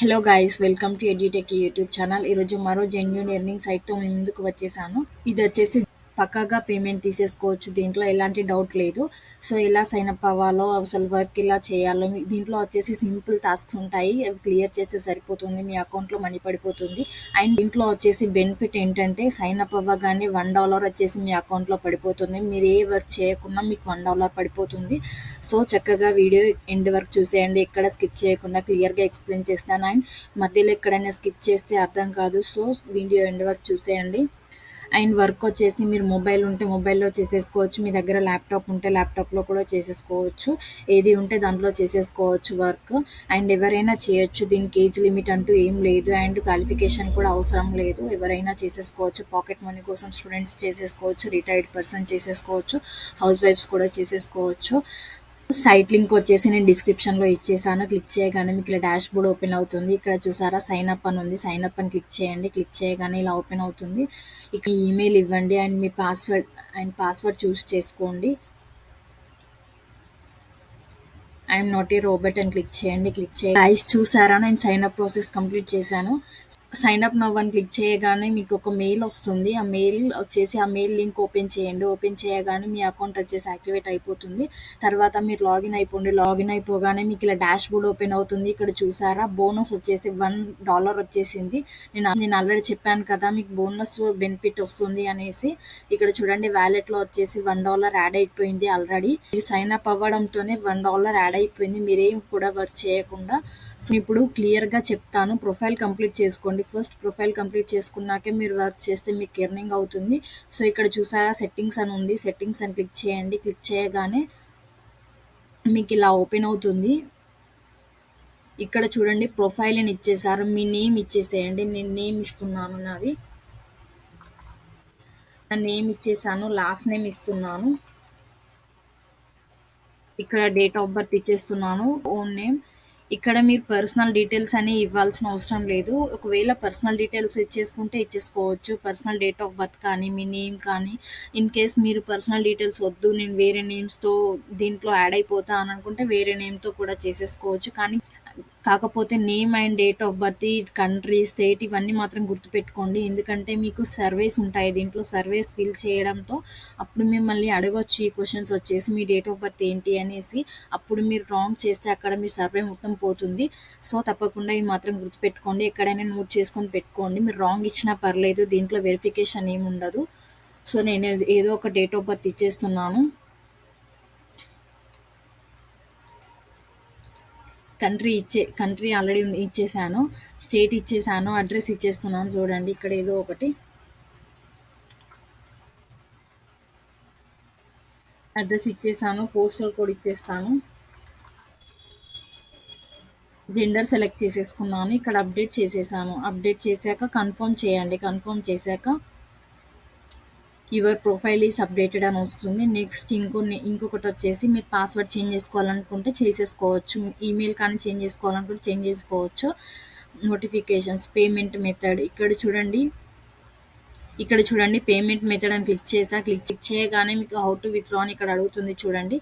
Hello guys, welcome to edu techie YouTube channel. ఈరోజు మరో genuine earning సైట్తో మేము ముందుకు వచ్చేసాను. ఇది వచ్చేసి పక్కాగా పేమెంట్ తీసేసుకోవచ్చు, దీంట్లో ఎలాంటి డౌట్ లేదు. సో ఎలా సైన్ అప్ అవ్వాలో, అసలు వర్క్ ఎలా చేయాలో, దీంట్లో వచ్చేసి సింపుల్ టాస్క్స్ ఉంటాయి, అవి క్లియర్ చేస్తే సరిపోతుంది, మీ అకౌంట్లో మనీ పడిపోతుంది. అండ్ దీంట్లో వచ్చేసి బెనిఫిట్ ఏంటంటే సైన్ అప్ అవ్వగానే $1 వచ్చేసి మీ అకౌంట్లో పడిపోతుంది. మీరు ఏ వర్క్ చేయకుండా మీకు $1 పడిపోతుంది. సో చక్కగా వీడియో ఎండ్ వరకు చూసేయండి, ఎక్కడ స్కిప్ చేయకుండా క్లియర్గా ఎక్స్ప్లెయిన్ చేస్తాను. అండ్ మధ్యలో ఎక్కడైనా స్కిప్ చేస్తే అర్థం కాదు, సో వీడియో ఎండ్ వరకు చూసేయండి. అండ్ వర్క్ వచ్చేసి మీరు మొబైల్ ఉంటే మొబైల్లో చేసేసుకోవచ్చు, మీ దగ్గర ల్యాప్టాప్ ఉంటే ల్యాప్టాప్లో కూడా చేసేసుకోవచ్చు, ఏది ఉంటే దాంట్లో చేసేసుకోవచ్చు వర్క్. అండ్ ఎవరైనా చేయొచ్చు, దీనికి ఏజ్ లిమిట్ అంటూ ఏం లేదు, అండ్ క్వాలిఫికేషన్ కూడా అవసరం లేదు, ఎవరైనా చేసేసుకోవచ్చు. పాకెట్ మనీ కోసం స్టూడెంట్స్ చేసేసుకోవచ్చు, రిటైర్డ్ పర్సన్ చేసేసుకోవచ్చు, హౌస్ వైఫ్స్ కూడా చేసేసుకోవచ్చు. సైట్ లింక్ వచ్చేసి నేను డిస్క్రిప్షన్లో ఇచ్చేసాను. క్లిక్ చేయగానే మీకు ఇలా డాష్ బోర్డ్ ఓపెన్ అవుతుంది. ఇక్కడ చూసారా సైన్ అప్ అని ఉంది, సైన్ అప్ అని క్లిక్ చేయండి. క్లిక్ చేయగానే ఇలా ఓపెన్ అవుతుంది. ఇక ఈమెయిల్ ఇవ్వండి అండ్ మీ పాస్వర్డ్ చూస్ చేసుకోండి. ఐఎమ్ నాట్ ఏ రోబోట్ అని క్లిక్ చేయండి. క్లిక్ చేయండి. గైస్ చూసారా, నేను సైన్ అప్ ప్రాసెస్ కంప్లీట్ చేశాను. సైన్ అప్ నవ్ అని క్లిక్ చేయగానే మీకు ఒక మెయిల్ వస్తుంది. ఆ మెయిల్ లింక్ ఓపెన్ చేయండి. ఓపెన్ చేయగానే మీ అకౌంట్ వచ్చేసి యాక్టివేట్ అయిపోతుంది. తర్వాత మీరు లాగిన్ అయిపోండి. లాగిన్ అయిపోగానే మీకు ఇలా డాష్ బోర్డ్ ఓపెన్ అవుతుంది. ఇక్కడ చూసారా బోనస్ వచ్చేసి $1 వచ్చేసింది. నేను ఆల్రెడీ చెప్పాను కదా మీకు బోనస్ బెనిఫిట్ వస్తుంది అనేసి. ఇక్కడ చూడండి వ్యాలెట్లో వచ్చేసి $1 యాడ్ అయిపోయింది ఆల్రెడీ. మీరు సైన్ అప్ అవ్వడంతోనే $1 యాడ్ అయిపోయింది, మీరేం కూడా వర్క్ చేయకుండా. సో ఇప్పుడు క్లియర్గా చెప్తాను. ప్రొఫైల్ కంప్లీట్ చేసుకోండి. ఫస్ట్ ప్రొఫైల్ కంప్లీట్ చేసుకున్నాకే మీరు వర్క్ చేస్తే మీకు ఎర్నింగ్ అవుతుంది. సో ఇక్కడ చూసారా సెట్టింగ్స్ అని ఉంది, సెట్టింగ్స్ అని క్లిక్ చేయండి. క్లిక్ చేయగానే మీకు ఇలా ఓపెన్ అవుతుంది. ఇక్కడ చూడండి ప్రొఫైల్ అని ఇచ్చేసారు, మీ నేమ్ ఇచ్చేసేయండి. నేను నేమ్ ఇస్తున్నాను, నా నేమ్ ఇచ్చేసాను, లాస్ట్ నేమ్ ఇస్తున్నాను. ఇక్కడ డేట్ ఆఫ్ బర్త్ ఇచ్చేస్తున్నాను, ఓన్ నేమ్. ఇక్కడ మీరు పర్సనల్ డీటెయిల్స్ అని ఇవ్వాల్సిన అవసరం లేదు. ఒకవేళ పర్సనల్ డీటెయిల్స్ ఇచ్చేసుకుంటే ఇచ్చేసుకోవచ్చు, పర్సనల్ డేట్ ఆఫ్ బర్త్ కానీ మీ నేమ్ కానీ. ఇన్ కేస్ మీరు పర్సనల్ డీటెయిల్స్ వద్దు, నేను వేరే నేమ్స్తో దీంట్లో యాడ్ అయిపోతా అని అనుకుంటే వేరే నేమ్తో కూడా చేసేసుకోవచ్చు. కాకపోతే name and date of birth, country, state ఇవన్నీ మాత్రం గుర్తుపెట్టుకోండి. ఎందుకంటే మీకు సర్వేస్ ఉంటాయి, దీంట్లో సర్వేస్ ఫిల్ చేయడంతో అప్పుడు మిమ్మల్ని అడగొచ్చు ఈ క్వశ్చన్స్ వచ్చేసి మీ డేట్ ఆఫ్ బర్త్ ఏంటి అనేసి. అప్పుడు మీరు రాంగ్ చేస్తే అక్కడ మీ సర్వే మొత్తం పోతుంది. సో తప్పకుండా ఇది మాత్రం గుర్తుపెట్టుకోండి, ఎక్కడైనా నోట్ చేసుకొని పెట్టుకోండి. మీరు రాంగ్ ఇచ్చినా పర్లేదు, దీంట్లో వెరిఫికేషన్ ఏమి ఉండదు. సో నేను ఏదో ఒక డేట్ ఆఫ్ బర్త్ ఇచ్చేస్తున్నాను. కంట్రీ ఆల్రెడీ ఇచ్చేసాను, స్టేట్ ఇచ్చేసాను, అడ్రస్ ఇచ్చేస్తున్నాను. చూడండి ఇక్కడ ఏదో ఒకటి అడ్రస్ ఇచ్చేసాను, పోస్టల్ కోడ్ ఇచ్చేస్తాను, జెండర్ సెలెక్ట్ చేసేసుకున్నాను. ఇక్కడ అప్డేట్ చేసేసాను. అప్డేట్ చేశాక కన్ఫర్మ్ చేయండి. కన్ఫర్మ్ చేశాక యువర్ ప్రొఫైల్ ఈస్ అప్డేటెడ్ అని వస్తుంది. నెక్స్ట్ ఇంకొకటి వచ్చేసి మీరు పాస్వర్డ్ చేంజ్ చేసుకోవాలనుకుంటే చేసేసుకోవచ్చు, ఈమెయిల్ కానీ చేంజ్ చేసుకోవాలనుకుంటే చేంజ్ చేసుకోవచ్చు. నోటిఫికేషన్స్, పేమెంట్ మెథడ్, ఇక్కడ చూడండి పేమెంట్ మెథడ్ అని క్లిక్ చేయగానే మీకు హౌ టు విత్డ్రా అని ఇక్కడ అడుగుతుంది. చూడండి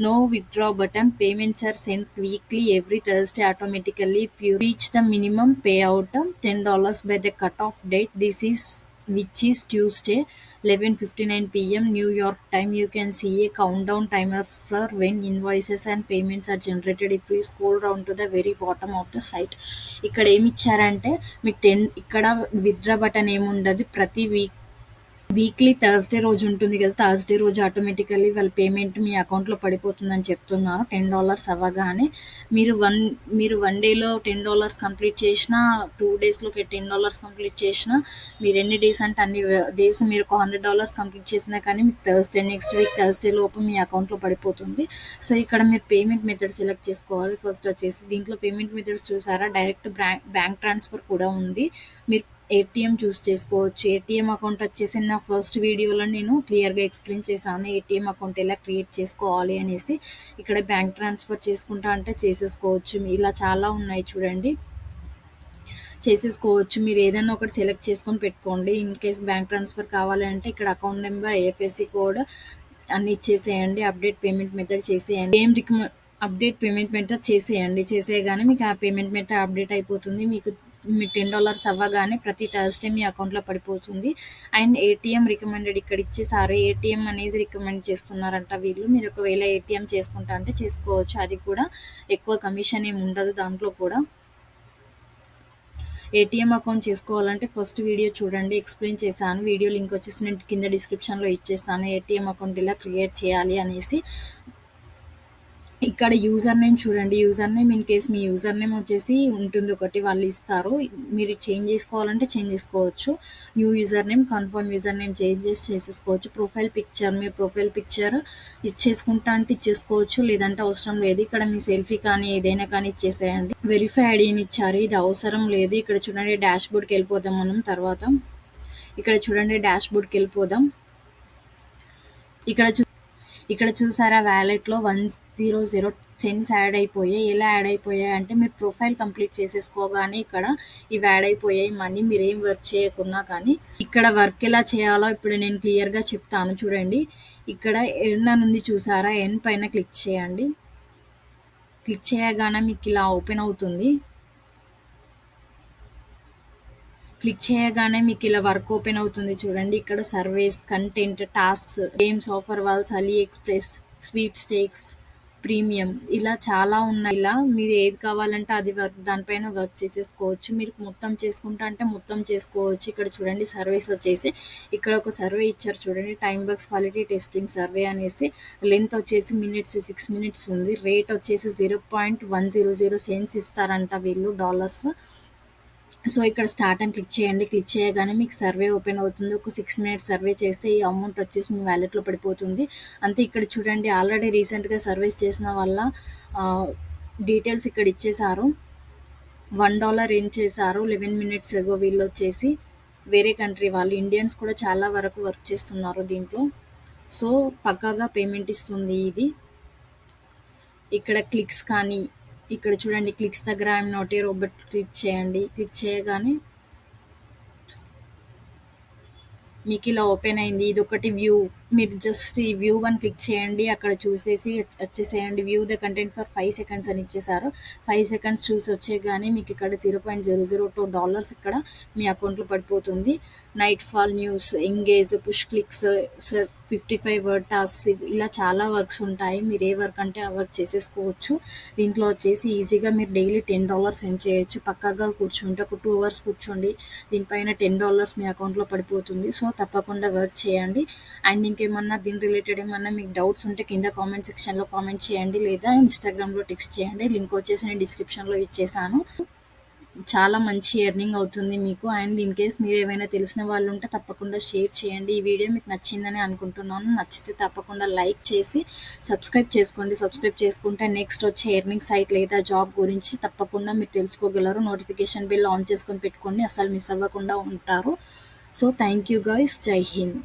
no withdraw button, payments are sent weekly every Thursday automatically if you reach the minimum pay out $10 by the cut off date which is Tuesday 11:59 p.m. New York time. You can see a countdown timer for when invoices and payments are generated. If you scroll down to the very bottom of the site, ఇక్కడ ఏమి ఇచ్చారంటే మీకు ఇక్కడ withdraw button ఏముండదు. ప్రతి weekly Thursday రోజు ఉంటుంది కదా, థర్స్డే రోజు ఆటోమేటికల్లీ వాళ్ళ పేమెంట్ మీ అకౌంట్లో పడిపోతుందని చెప్తున్నారు. $10 అవ్వగానే మీరు వన్ డేలో $10 కంప్లీట్ చేసినా, 2 డేస్లో $10 కంప్లీట్ చేసినా, మీరు ఎన్ని డేస్ అంటే అన్ని డేస్ మీరు ఒక $100 కంప్లీట్ చేసినా కానీ మీకు నెక్స్ట్ వీక్ థర్స్డే లోపు మీ అకౌంట్లో పడిపోతుంది. సో ఇక్కడ మీరు పేమెంట్ మెథడ్ సెలెక్ట్ చేసుకోవాలి. ఫస్ట్ వచ్చేసి దీంట్లో పేమెంట్ మెథడ్స్ చూసారా, డైరెక్ట్ బ్యాంక్ ట్రాన్స్ఫర్ కూడా ఉంది. మీరు ఏటీఎం చూస్ చేసుకోవచ్చు. ఏటీఎం అకౌంట్ వచ్చేసి నా ఫస్ట్ వీడియోలో నేను క్లియర్గా ఎక్స్ప్లెయిన్ చేశాను, ఏటీఎం అకౌంట్ ఎలా క్రియేట్ చేసుకోవాలి అనేసి. ఇక్కడ బ్యాంక్ ట్రాన్స్ఫర్ చేసుకుంటా అంటే చేసేసుకోవచ్చు. ఇలా చాలా ఉన్నాయి చూడండి, చేసేసుకోవచ్చు. మీరు ఏదైనా ఒకటి సెలెక్ట్ చేసుకొని పెట్టుకోండి. ఇన్ కేస్ బ్యాంక్ ట్రాన్స్ఫర్ కావాలంటే ఇక్కడ అకౌంట్ నెంబర్, ఐఎఫ్ఎస్సి కోడ్ అన్ని ఇచ్చేసేయండి. అప్డేట్ పేమెంట్ మెథడ్ చేసేయండి. అప్డేట్ పేమెంట్ మెథడ్ చేసేయండి. చేసేయగానే మీకు ఆ పేమెంట్ మెథడ్ అప్డేట్ అయిపోతుంది. మీకు $10 అవ్వగానే ప్రతి థర్స్‌డే మీ అకౌంట్‌లో పడిపోతుంది. అండ్ ఏటీఎం రికమెండెడ్ ఇక్కడ ఇచ్చేసారు. ఏటీఎం అనేది రికమెండ్ చేస్తున్నారంట వీళ్ళు. మీరు ఒకవేళ ఏటీఎం చేసుకుంటా అంటే చేసుకోవచ్చు. అది కూడా ఎక్కువ కమిషన్ ఏమి ఉండదు దాంట్లో కూడా. ఏటీఎం అకౌంట్ చేసుకోవాలంటే ఫస్ట్ వీడియో చూడండి, ఎక్స్‌ప్లెయిన్ చేశాను. వీడియో లింక్ వచ్చేసి నేను కింద డిస్క్రిప్షన్‌లో ఇచ్చేసాను. ఏటీఎం అకౌంట్ ఇలా క్రియేట్ చేయాలి అనేసి. ఇక్కడ యూజర్ నేమ్ చూడండి. User name in case me user name వచ్చేసి ఉంటుంది ఒకటి వాళ్ళు ఇస్తారు. మీరు చేంజ్ చేసుకోవాలంటే చేంజ్ చేసుకోవచ్చు. New user name, confirm user name చేసేసుకోవచ్చు. ప్రొఫైల్ పిక్చర్, మీరు ప్రొఫైల్ పిక్చర్ ఇచ్చేసుకుంటా అంటే ఇచ్చేసుకోవచ్చు, లేదంటే అవసరం లేదు. ఇక్కడ మీ సెల్ఫీ కానీ ఏదైనా కానీ ఇచ్చేసేయండి. వెరిఫై ఐడిని ఇచ్చారు, ఇది అవసరం లేదు. ఇక్కడ చూడండి డాష్ బోర్డ్కి వెళ్ళిపోదాం మనం తర్వాత. ఇక్కడ చూడండి డాష్ బోర్డ్కి వెళ్ళిపోదాం. ఇక్కడ చూసారా వ్యాలెట్‌లో 100 సెంట్స్ యాడ్ అయిపోయాయి. ఎలా యాడ్ అయిపోయాయి అంటే మీరు ప్రొఫైల్ కంప్లీట్ చేసేసుకోగానే ఇక్కడ ఇవి యాడ్ అయిపోయాయి మనీ, మీరేం వర్క్ చేయకున్నా కానీ. ఇక్కడ వర్క్ ఎలా చేయాలో ఇప్పుడు నేను క్లియర్‌గా చెప్తాను చూడండి. ఇక్కడ ఎర్న్ అని ఉంది చూసారా? ఎర్న్ పైన క్లిక్ చేయండి. క్లిక్ చేయగానే మీకు ఇలా ఓపెన్ అవుతుంది. క్లిక్ చేయగానే మీకు ఇలా వర్క్ ఓపెన్ అవుతుంది చూడండి. ఇక్కడ surveys, content, tasks, games, offer walls, AliExpress, sweepstakes, premium ఇలా చాలా ఉన్నాయి. ఇలా మీరు ఏది కావాలంటే అది దానిపైన వర్క్ చేసేసుకోవచ్చు. మీరు మొత్తం చేసుకుంటా అంటే మొత్తం చేసుకోవచ్చు. ఇక్కడ చూడండి సర్వేస్ వచ్చేసి ఇక్కడ ఒక సర్వే ఇచ్చారు చూడండి, time bugs quality testing survey అనేసి. లెంత్ వచ్చేసి మినిట్స్ 6 మినిట్స్ ఉంది. రేట్ వచ్చేసి 0.100 సెంట్స్ ఇస్తారంట వీళ్ళు డాలర్స్. సో ఇక్కడ స్టార్ట్ అని క్లిక్ చేయండి. క్లిక్ చేయగానే మీకు సర్వే ఓపెన్ అవుతుంది. ఒక 6 మినిట్స్ సర్వే చేస్తే ఈ అమౌంట్ వచ్చేసి మీ వ్యాలెట్‌లో పడిపోతుంది. అంతే. ఇక్కడ చూడండి ఆల్రెడీ రీసెంట్‌గా సర్వేస్ చేసిన వాళ్ళ డీటెయిల్స్ ఇక్కడ ఇచ్చేసారు. $1 ఎర్న్ చేశారు 11 మినిట్స్ ఎగో. వీళ్ళు వచ్చేసి వేరే కంట్రీ వాళ్ళు, ఇండియన్స్ కూడా చాలా వరకు వర్క్ చేస్తున్నారు దీంట్లో. సో పక్కాగా పేమెంట్ ఇస్తుంది ఇది. ఇక్కడ క్లిక్స్ కానీ ఇక్కడ చూడండి క్లిక్స్ దగ్గర I'm not a robot click చేయండి. క్లిక్ చేయగానే మీకు ఇలా ఓపెన్ అయింది. ఇది ఒకటి వ్యూ. మీరు జస్ట్ ఈ వ్యూ వన్ క్లిక్ చేయండి. అక్కడ చూసేసి వచ్చేసేయండి. View the content for 5 seconds అని ఇచ్చేసారు. 5 సెకండ్స్ చూసి వచ్చేగానే మీకు ఇక్కడ $0.002 ఇక్కడ మీ అకౌంట్లో పడిపోతుంది. Night fall news, engage, push clicks, 55 word tasks ఇలా చాలా వర్క్స్ ఉంటాయి. మీరు ఏ వర్క్ అంటే ఆ వర్క్ చేసేసుకోవచ్చు. దీంట్లో వచ్చేసి ఈజీగా మీరు డైలీ $10 సెండ్ చేయొచ్చు. పక్కాగా కూర్చుంటే ఒక 2 అవర్స్ కూర్చోండి, దీనిపైన $10 మీ అకౌంట్లో పడిపోతుంది. సో తప్పకుండా వర్క్ చేయండి. అండ్ ఇంకేమన్నా దీని రిలేటెడ్ ఏమన్నా మీకు డౌట్స్ ఉంటే కింద కామెంట్ సెక్షన్లో కామెంట్ చేయండి, లేదా ఇన్స్టాగ్రామ్లో టెక్స్ట్ చేయండి. లింక్ వచ్చేసి నేను డిస్క్రిప్షన్లో ఇచ్చేసాను. చాలా మంచి ఎర్నింగ్ అవుతుంది మీకు. అండ్ ఇన్ కేస్ మీరు ఏమైనా తెలిసిన వాళ్ళు ఉంటే తప్పకుండా షేర్ చేయండి. ఈ వీడియో మీకు నచ్చిందని అనుకుంటున్నాను. నచ్చితే తప్పకుండా లైక్ చేసి సబ్స్క్రైబ్ చేసుకోండి. సబ్స్క్రైబ్ చేసుకుంటే నెక్స్ట్ వచ్చే ఎర్నింగ్ సైట్ లేదా జాబ్ గురించి తప్పకుండా మీరు తెలుసుకోగలరు. నోటిఫికేషన్ బిల్ ఆన్ చేసుకొని పెట్టుకోండి, అసలు మిస్ అవ్వకుండా ఉంటారు. So thank you guys. జై హింద్.